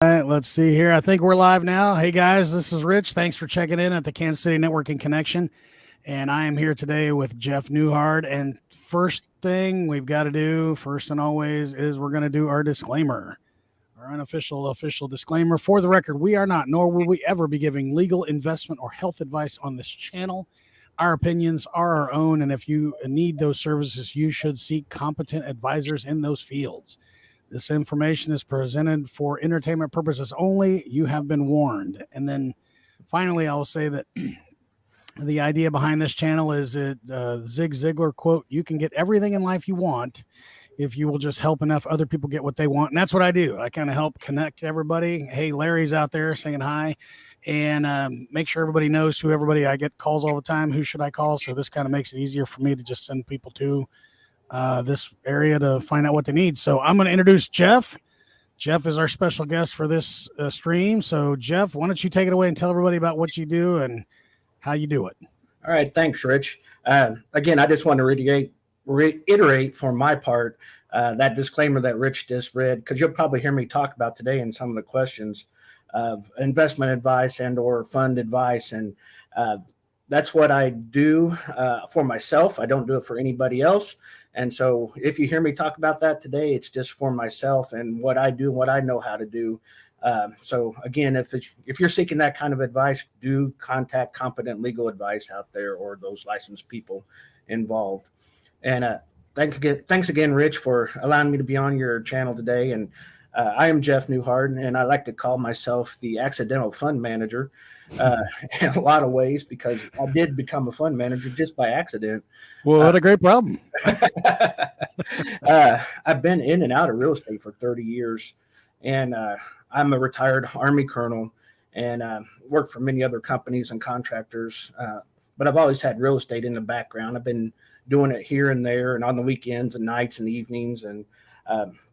right, let's see here. I think we're live now. Hey guys, this is Rich. Thanks for checking in at the Kansas City Networking Connection. And I am here today with Jeff Newhard. And first thing we've got to do, first and always, is we're going to do our disclaimer, our unofficial official disclaimer. For the record, we are not, nor will we ever be giving legal, investment, or health advice on this channel. Our opinions are our own, and if you need those services, you should seek competent advisors in those fields. This information is presented for entertainment purposes only. You have been warned. And then finally, I'll say that the idea behind this channel is Zig Ziglar quote, you can get everything in life you want if you will just help enough other people get what they want. And that's what I do. I kind of help connect everybody. Hey, Larry's out there saying hi, and make sure everybody knows who everybody. I get calls all the time. Who should I call? So this kind of makes it easier for me to just send people to this area to find out what they need. So I'm going to introduce Jeff. Jeff is our special guest for this stream. So Jeff, why don't you take it away and tell everybody about what you do and how you do it? All right. Thanks, Rich. Again, I just want to reiterate for my part that disclaimer that Rich just read, because you'll probably hear me talk about today in some of the questions of investment advice and or fund advice. And that's what I do for myself. I don't do it for anybody else. And so if you hear me talk about that today, it's just for myself and what I do and what I know how to do. So again, if you're seeking that kind of advice, do contact competent legal advice out there or those licensed people involved. And thanks again, Rich, for allowing me to be on your channel today. And I am Jeff Newhard, and I like to call myself the accidental fund manager in a lot of ways, because I did become a fund manager just by accident. Well, what a great problem. I've been in and out of real estate for 30 years, and I'm a retired Army colonel and worked for many other companies and contractors, but I've always had real estate in the background. I've been doing it here and there and on the weekends and nights and evenings and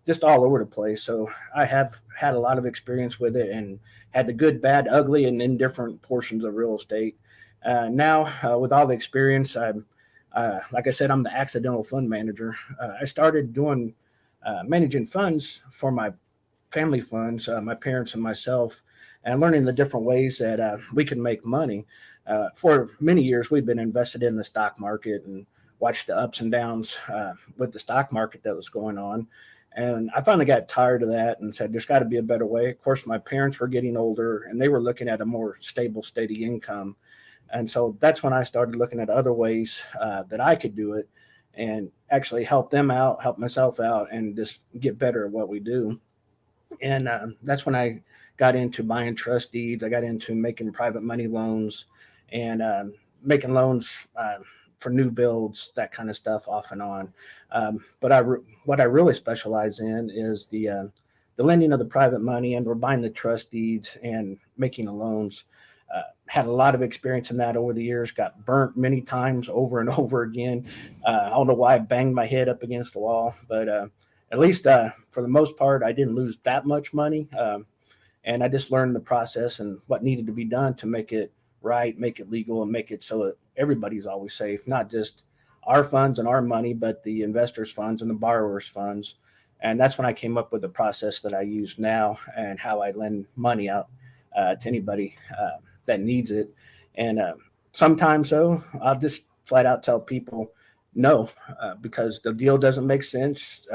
just all over the place. So I have had a lot of experience with it and had the good, bad, ugly, and indifferent portions of real estate. Now, with all the experience, I'm, like I said, I'm the accidental fund manager. I started doing managing funds for my family funds, my parents and myself, and learning the different ways that we can make money. For many years, we've been invested in the stock market and watched the ups and downs with the stock market that was going on. And I finally got tired of that and said, there's got to be a better way. Of course, my parents were getting older and they were looking at a more stable, steady income. And so that's when I started looking at other ways that I could do it and actually help them out, help myself out, and just get better at what we do. And that's when I got into buying trust deeds. I got into making private money loans and making loans for new builds, that kind of stuff, off and on. But what I really specialize in is the lending of the private money, and we're buying the trust deeds and making the loans. Had a lot of experience in that over the years, got burnt many times over and over again. I don't know why I banged my head up against the wall, but at least for the most part, I didn't lose that much money. And I just learned the process and what needed to be done to make it right, make it legal, and make it so that everybody's always safe, not just our funds and our money, but the investors' funds and the borrowers' funds. And that's when I came up with the process that I use now and how I lend money out to anybody that needs it. And sometimes, though, I'll just flat out tell people no, because the deal doesn't make sense.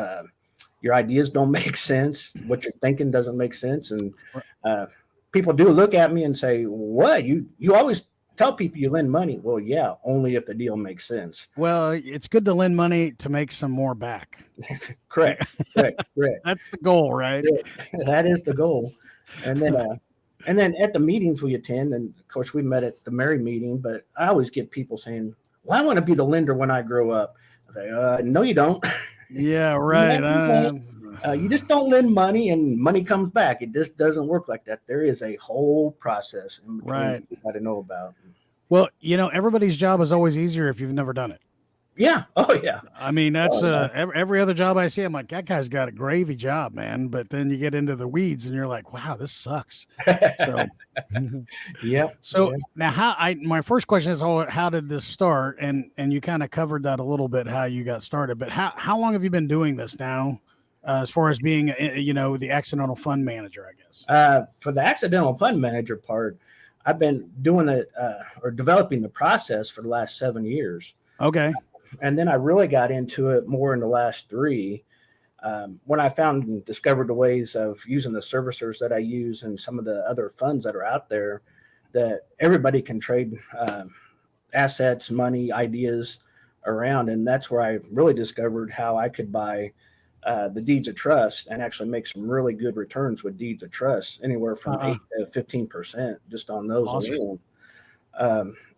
Your ideas don't make sense. What you're thinking doesn't make sense. And people do look at me and say, what? You always tell people you lend money. Well, yeah, only if the deal makes sense. Well, it's good to lend money to make some more back. Correct. That's the goal, right? That is the goal. And then at the meetings we attend, and of course we met at the Mary meeting, but I always get people saying, well, I want to be the lender when I grow up. I say, no, you don't. Yeah, right. You just don't lend money and money comes back. It just doesn't work like that. There is a whole process in between right. you got to know about. Well, everybody's job is always easier if you've never done it. Yeah. Oh, yeah. I mean, that's every other job I see. I'm like, that guy's got a gravy job, man. But then you get into the weeds and you're like, wow, this sucks. So, yeah. So now my first question is, how did this start? And you kind of covered that a little bit, how you got started, but how long have you been doing this now? as far as being, the accidental fund manager, I guess? For the accidental fund manager part, I've been doing it or developing the process for the last 7 years. Okay. And then I really got into it more in the last 3. When I found and discovered the ways of using the servicers that I use and some of the other funds that are out there, that everybody can trade assets, money, ideas around. And that's where I really discovered how I could buy the deeds of trust and actually make some really good returns with deeds of trust, anywhere from 8 to 15% just on those alone.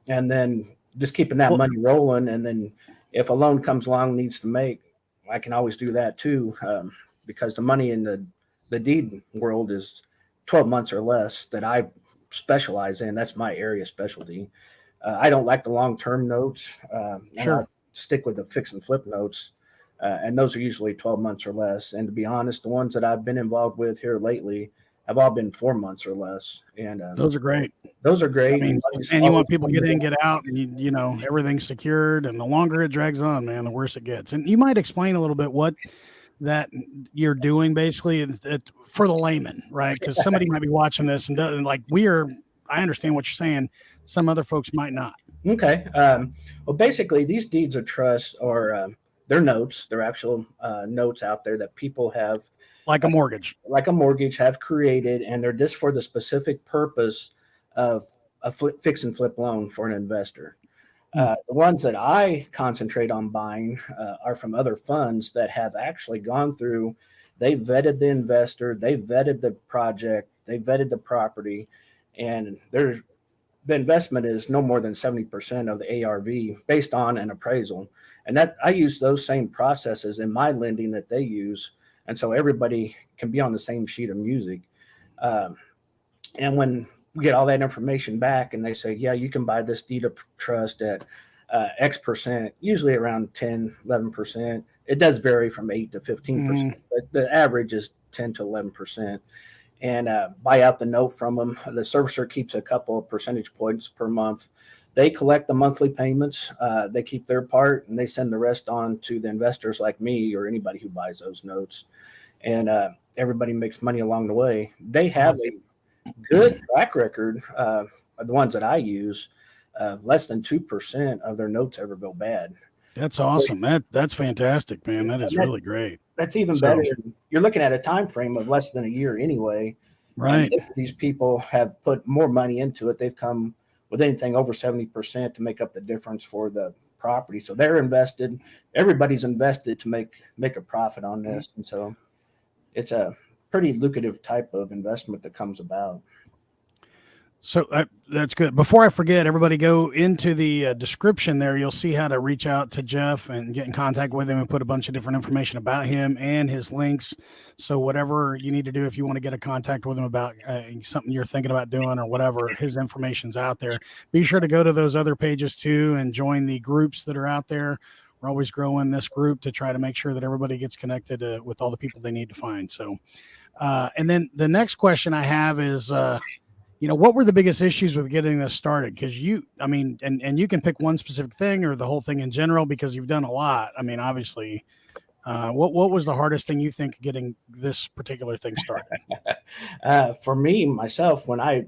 And then just keeping that money rolling. And then if a loan comes along needs to make, I can always do that too, because the money in the deed world is 12 months or less that I specialize in. That's my area specialty. I don't like the long-term notes. Sure. I stick with the fix and flip notes. And those are usually 12 months or less. And to be honest, the ones that I've been involved with here lately have all been 4 months or less. And those are great. Those are great. I mean, and you want people to get in, get out, and everything's secured. And the longer it drags on, man, the worse it gets. And you might explain a little bit what that you're doing basically for the layman, right? Because somebody might be watching this and I understand what you're saying. Some other folks might not. Okay. Well, basically, these deeds of trust are they're notes. They're actual notes out there that people have, like a mortgage, have created, and they're just for the specific purpose of a fix and flip loan for an investor. The ones that I concentrate on buying are from other funds that have actually gone through. They vetted the investor, they vetted the project, they vetted the property, and the investment is no more than 70% of the ARV based on an appraisal. And that I use those same processes in my lending that they use. And so everybody can be on the same sheet of music. And when we get all that information back and they say, yeah, you can buy this deed of trust at X percent, usually around 10, 11%. It does vary from 8 to 15%, but the average is 10 to 11%. And buy out the note from them. The servicer keeps a couple of percentage points per month. They collect the monthly payments. They keep their part, and they send the rest on to the investors like me or anybody who buys those notes. And everybody makes money along the way. They have a good track record. The ones that I use, less than 2% of their notes ever go bad. That's awesome. That's fantastic, man. That is really great. That's even better. You're looking at a time frame of less than a year anyway. Right. These people have put more money into it. They've come with anything over 70% to make up the difference for the property. So they're invested. Everybody's invested to make a profit on this. And so it's a pretty lucrative type of investment that comes about. So that's good. Before I forget, everybody go into the description there. You'll see how to reach out to Jeff and get in contact with him and put a bunch of different information about him and his links. So whatever you need to do, if you want to get a contact with him about something you're thinking about doing or whatever, his information's out there. Be sure to go to those other pages too and join the groups that are out there. We're always growing this group to try to make sure that everybody gets connected with all the people they need to find. So, and then the next question I have is, what were the biggest issues with getting this started? Because and you can pick one specific thing or the whole thing in general because you've done a lot. I mean, obviously, what was the hardest thing you think getting this particular thing started? For me, myself, when I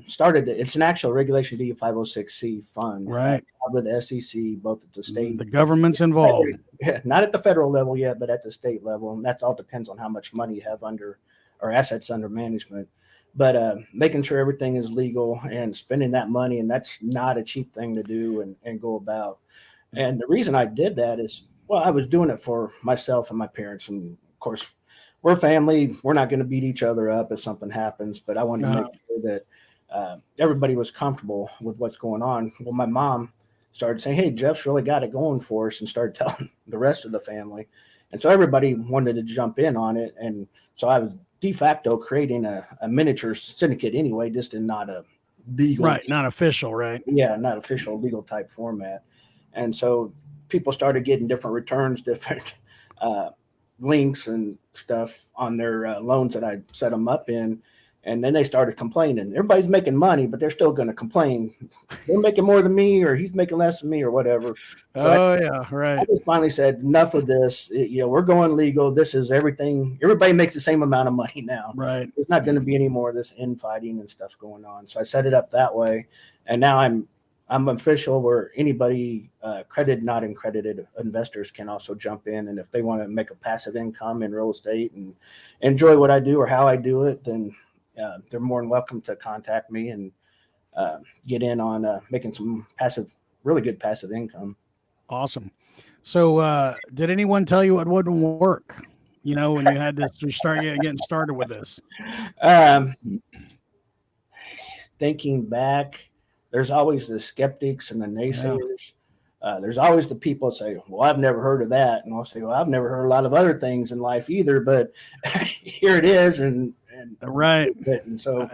started it, it's an actual Regulation D 506C fund. Right. With the SEC, both at the state. The government's involved. Not at the federal level yet, but at the state level. And that all depends on how much money you have under or assets under management. But making sure everything is legal and spending that money, and that's not a cheap thing to do and go about. And the reason I did that is, well, I was doing it for myself and my parents. And of course, we're family. We're not going to beat each other up if something happens, but I wanted to make sure that everybody was comfortable with what's going on. Well, my mom started saying, hey, Jeff's really got it going for us, and started telling the rest of the family. And so everybody wanted to jump in on it. And so I was de facto creating a miniature syndicate anyway, just in not a legal. Right, not official, right? Yeah, not official legal type format. And so people started getting different returns, different links and stuff on their loans that I set them up in. And then they started complaining. Everybody's making money, but they're still going to complain. They're making more than me, or he's making less than me, or whatever. So Yeah, I right. just finally said, enough of this. We're going legal. This is everything. Everybody makes the same amount of money now. Right. There's not going to be any more of this infighting and stuff going on. So I set it up that way. And now I'm official where anybody, credited, not accredited investors can also jump in. And if they want to make a passive income in real estate and enjoy what I do or how I do it, then they're more than welcome to contact me and get in on making some really good passive income. Awesome. So, did anyone tell you it wouldn't work? When you had to start getting started with this? Um, Thinking back, there's always the skeptics and the naysayers. There's always the people that say, well, I've never heard of that. And I'll say, well, I've never heard a lot of other things in life either, but here it is. And right. And so,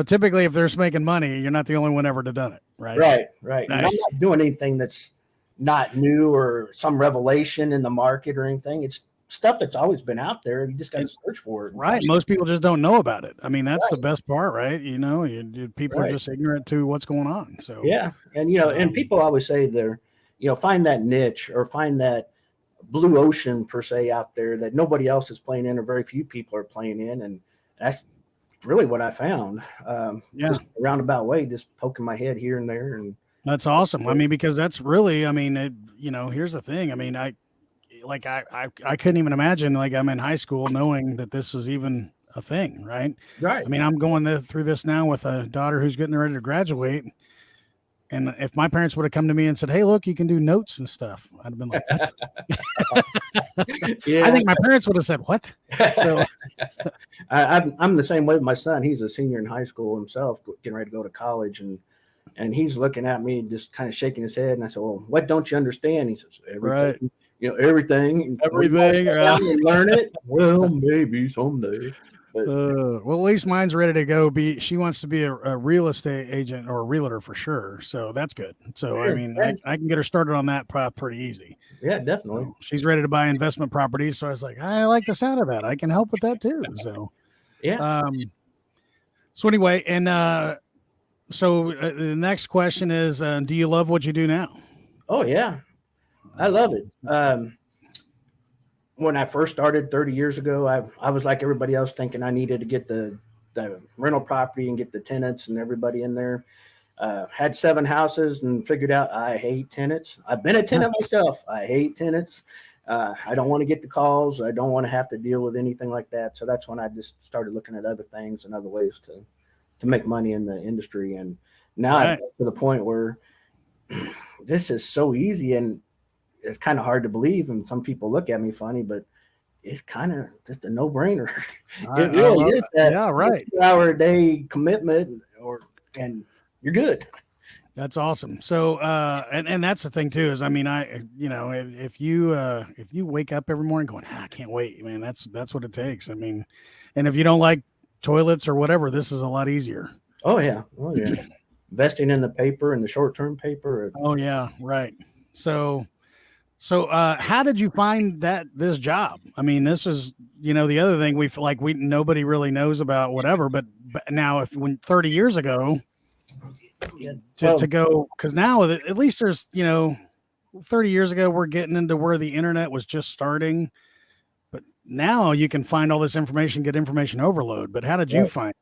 typically if there's making money, you're not the only one ever to done it. Right. Right. And I'm not doing anything that's not new or some revelation in the market or anything. It's stuff that's always been out there. You just got to search for it. Right. Most people just don't know about it. I mean, that's the best part, right? People are just ignorant to what's going on. So, yeah. And, and people always say they're, find that niche or find that blue ocean per se out there that nobody else is playing in or very few people are playing in. And that's really what I found. Just a roundabout way, just poking my head here and there. And that's awesome. I mean, because that's really, here's the thing. I mean, I couldn't even imagine, like, I'm in high school knowing that this is even a thing, right? Right. I mean, I'm going through this now with a daughter who's getting ready to graduate. And if my parents would have come to me and said, hey, look, you can do notes and stuff, I'd have been like, what? I think my parents would have said, what? So I'm the same way with my son. He's a senior in high school himself, getting ready to go to college. And he's looking at me, just kind of shaking his head. And I said, well, what don't you understand? He says, everything. Right. Everything. Everything. Learn it. Well, maybe someday. But, well, at least mine's ready to go. She wants to be a real estate agent or a realtor for sure. So that's good. So, sure, I mean, I can get her started on that pretty easy. Yeah, definitely. So she's ready to buy investment properties. So I was like, I like the sound of that. I can help with that too. So, yeah. So anyway, and the next question is, do you love what you do now? Oh, yeah. I love it. When I first started 30 years ago, I was like everybody else, thinking I needed to get the rental property and get the tenants and everybody in there. Had 7 houses and figured out I hate tenants. I've been a tenant myself. I hate tenants. I don't want to get the calls. I don't want to have to deal with anything like that. So that's when I just started looking at other things and other ways to make money in the industry. And now I've got to the point where this is so easy, and it's kind of hard to believe, and some people look at me funny, but it's kind of just a no-brainer. It really is that 2-hour-a-day commitment, and you're good. That's awesome. So, and that's the thing too, is, I mean, if you wake up every morning going, I can't wait, man, that's what it takes. I mean, and if you don't like toilets or whatever, this is a lot easier. Oh yeah. Investing in the paper and the short-term paper. Oh yeah. Right. So how did you find this job? I mean, this is, the other thing nobody really knows about whatever, but now when 30 years ago to go, because now at least there's, 30 years ago, we're getting into where the internet was just starting, but now you can find all this information, get information overload. But how did you find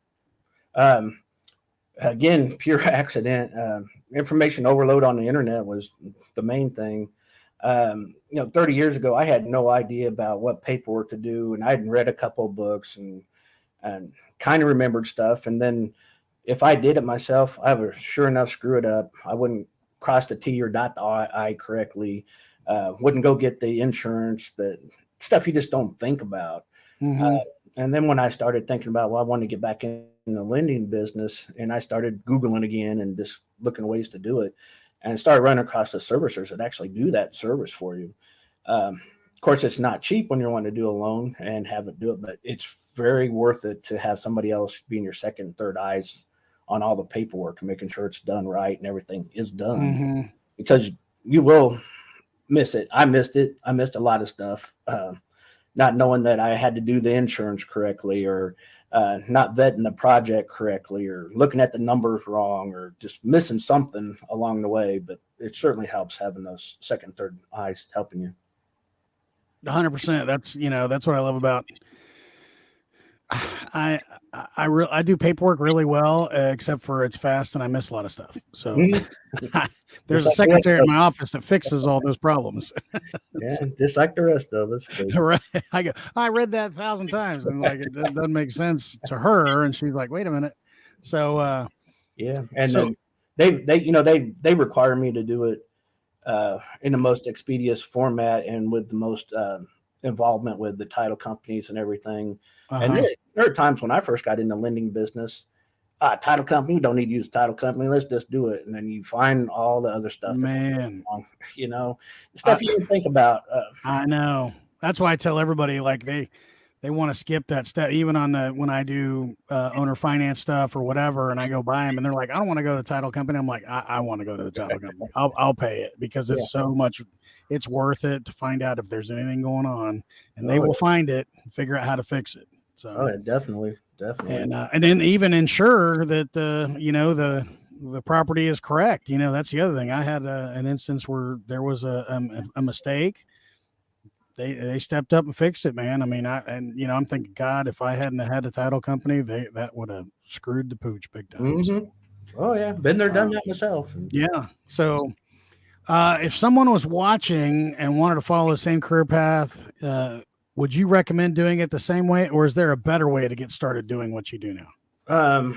it? Again, pure accident. Information overload on the internet was the main thing. 30 years ago, I had no idea about what paperwork to do, and I'd read a couple of books and kind of remembered stuff. And then if I did it myself, I would sure enough screw it up. I wouldn't cross the T or dot the I correctly. Wouldn't go get the insurance, the stuff you just don't think about. Mm-hmm. And then when I started thinking about, I want to get back in the lending business, and I started Googling again and just looking ways to do it, and started running across the servicers that actually do that service for you. Of course, it's not cheap when you want to do a loan and have it do it, but it's very worth it to have somebody else being your second and third eyes on all the paperwork and making sure it's done right and everything is done, because you will miss it. I missed it. I missed a lot of stuff. Not knowing that I had to do the insurance correctly, or not vetting the project correctly or looking at the numbers wrong or just missing something along the way. But it certainly helps having those second, third eyes helping you. 100%. That's what I love about. I do paperwork really well, except for it's fast and I miss a lot of stuff. So there's a secretary in my office that fixes all those problems. Yeah, just like the rest of us. Right. I read that 1,000 times and like it doesn't make sense to her, and she's like, "Wait a minute." So yeah, and they require me to do it in the most expeditious format and with the most involvement with the title companies and everything. And there are times when I first got in the lending business, title company, we don't need to use title company. Let's just do it. And then you find all the other stuff. Man, stuff you didn't think about. I know. That's why I tell everybody, like they want to skip that step, even on when I do owner finance stuff or whatever, and I go buy them and they're like, I don't want to go to the title company. I'm like, I want to go to the title company. I'll pay it because it's so much, it's worth it to find out if there's anything going on, and they will find it and figure out how to fix it. So definitely. And then even ensure that the property is correct. That's the other thing. I had an instance where there was a mistake. They stepped up and fixed it, man. I mean, I'm thinking, God, if I hadn't had a title company, that would have screwed the pooch big time. Mm-hmm. So, oh yeah, been there, done that myself. Yeah. So, if someone was watching and wanted to follow the same career path, would you recommend doing it the same way, or is there a better way to get started doing what you do now?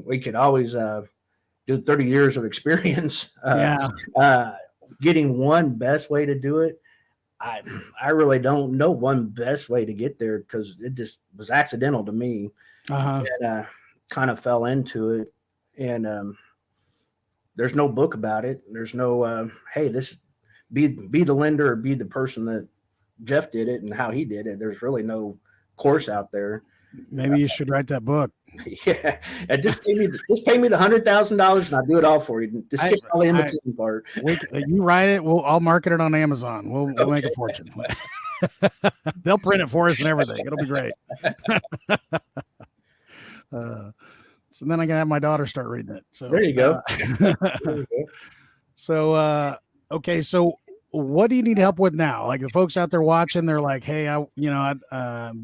We could always do 30 years of experience. Getting one best way to do it. I really don't know one best way to get there because it just was accidental to me. And kind of fell into it. And there's no book about it. There's no, hey, this be the lender or be the person that Jeff did it and how he did it. There's really no course out there. Maybe you should write that book. Yeah, and just pay me the $100,000 and I'll do it all for you. Just skip all the in between part. You write it. I'll market it on Amazon. We'll make a fortune. They'll print it for us and everything. It'll be great. So then I can have my daughter start reading it. So there you go. So okay. So what do you need help with now? Like the folks out there watching, they're like, hey,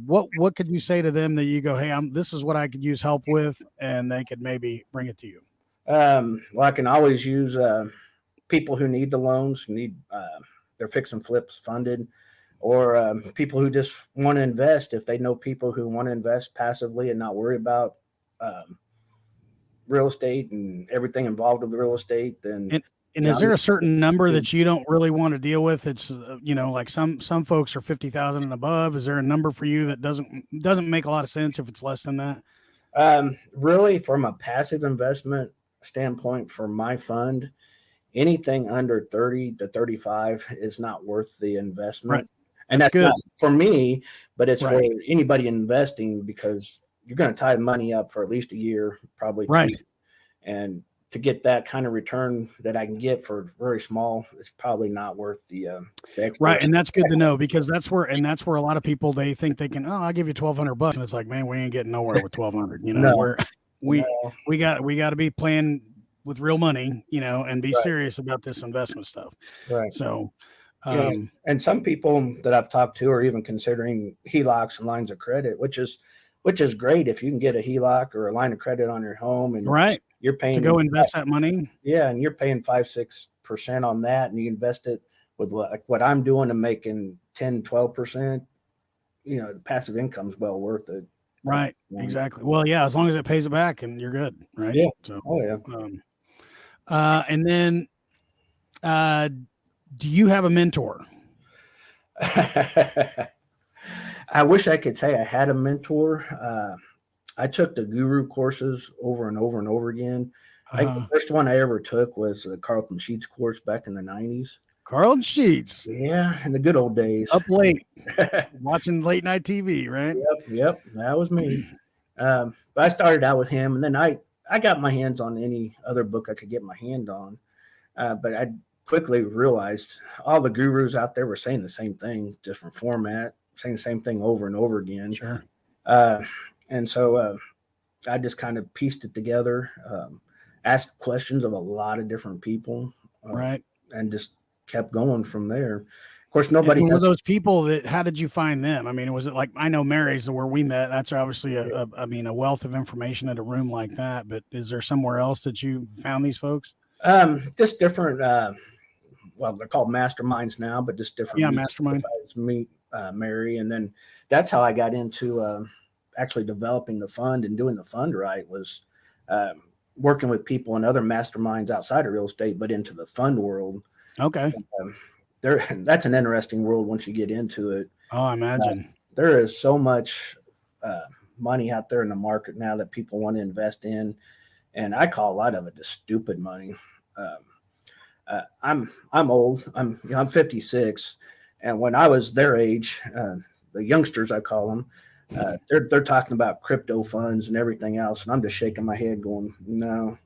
what could you say to them that you go, hey, this is what I could use help with, and they could maybe bring it to you? Well, I can always use people who need the loans, their fix and flips funded, or people who just want to invest. If they know people who want to invest passively and not worry about real estate and everything involved with real estate, then. And is there a certain number that you don't really want to deal with? It's, like some folks are 50,000 and above. Is there a number for you that doesn't make a lot of sense if it's less than that? Really, from a passive investment standpoint for my fund, anything under 30 to 35 is not worth the investment. Right. And that's good not for me, but it's for anybody investing because you're going to tie the money up for at least a year, probably. Right. And to get that kind of return that I can get for very small, it's probably not worth the right. And that's good to know because that's where a lot of people, they think they can, I'll give you $1,200. And it's like, man, we ain't getting nowhere with 1,200, we got to be playing with real money, and be serious about this investment stuff. Right. So, and some people that I've talked to are even considering HELOCs and lines of credit, which is great if you can get a HELOC or a line of credit on your home and you're paying to go invest that money. Yeah. And you're paying 5-6% on that. And you invest it with what I'm doing and making 10-12%, the passive income is well worth it. Right. Exactly. Well, yeah, as long as it pays it back and you're good. Right. Yeah. So, and then, do you have a mentor? I wish I could say I had a mentor. I took the guru courses over and over and over again. I think the first one I ever took was the Carlton Sheets course back in the 90s. Carlton Sheets. Yeah, in the good old days. Up late, watching late night TV, right? Yep, that was me. But I started out with him, and then I got my hands on any other book I could get my hand on. But I quickly realized all the gurus out there were saying the same thing, different format, saying the same thing over and over again. Sure. And so I just kind of pieced it together, asked questions of a lot of different people, Right. and just kept going from there. Of course, And nobody who were has. those people that, how did you find them? I mean, was it like, I know Mary's where we met. That's obviously I mean, a wealth of information at a room like that, but is there somewhere else that you found these folks? Just different. Well, they're called masterminds now, but just different. Yeah. Mastermind. Meet Mary, and then that's how I got into actually developing the fund and doing the fund right. Was working with people in other masterminds outside of real estate, but into the fund world. Okay. That's an interesting world once you get into it. Oh, I imagine. There is so much money out there in the market now that people want to invest in, and I call a lot of it just stupid money. I'm old. I'm 56, and when I was their age, the youngsters I call them, they're talking about crypto funds and everything else, and I'm just shaking my head, going, no.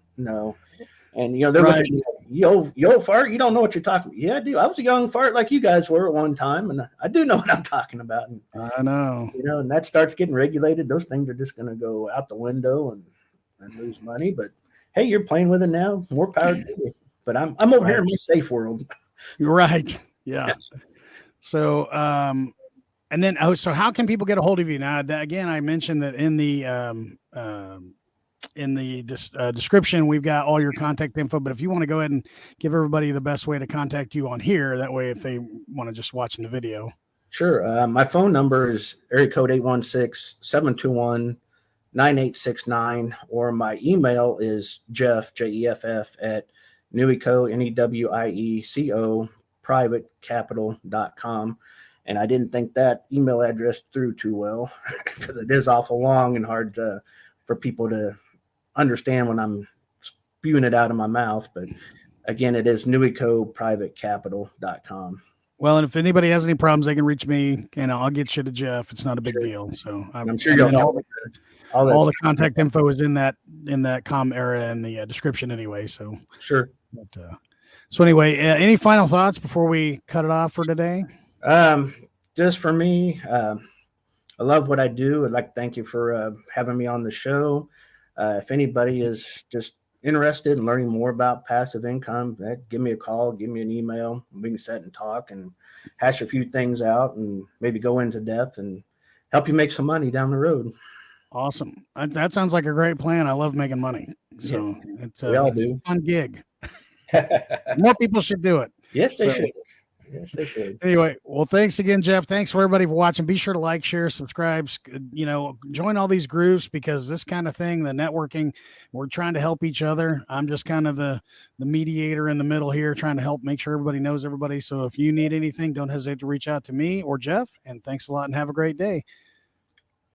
And they're Right. looking at me, you old fart, you don't know what you're talking about. Yeah, I do. I was a young fart like you guys were at one time, and I do know what I'm talking about. And, I know. and that starts getting regulated. Those things are just going to go out the window and lose money. But hey, you're playing with it now. More power to you. But I'm over here in my safe world. You're right. Yeah. So, and then, so how can people get a hold of you now? Again, I mentioned that in the description, we've got all your contact info, but if you want to go ahead and give everybody the best way to contact you on here, that way, if they want to just watch the video. Sure. My phone number is area code 816-721-9869, or my email is Jeff, Jeff, at Newieco, Newieco, privatecapital.com. And I didn't think that email address through too well because it is awful long and hard for people to understand when I'm spewing it out of my mouth. But again, it is Newieco, privatecapital.com. Well, and if anybody has any problems, they can reach me, and I'll get you to Jeff. It's not a big deal. So I'm sure you'll help. All the contact info is in that com area in the description anyway. So sure. But, so anyway, any final thoughts before we cut it off for today? Just for me, I love what I do. I'd like to thank you for having me on the show. If anybody is just interested in learning more about passive income, give me a call, give me an email. We can sit and talk and hash a few things out and maybe go into depth and help you make some money down the road. Awesome. That sounds like a great plan. I love making money. So it's we all do. Fun gig. More people should do it. Yes, they should. Yes, they should. Anyway, well, thanks again, Jeff. Thanks for everybody for watching. Be sure to like, share, subscribe, join all these groups, because this kind of thing, the networking, we're trying to help each other. I'm just kind of the mediator in the middle here, trying to help make sure everybody knows everybody. So if you need anything, don't hesitate to reach out to me or Jeff. And thanks a lot and have a great day.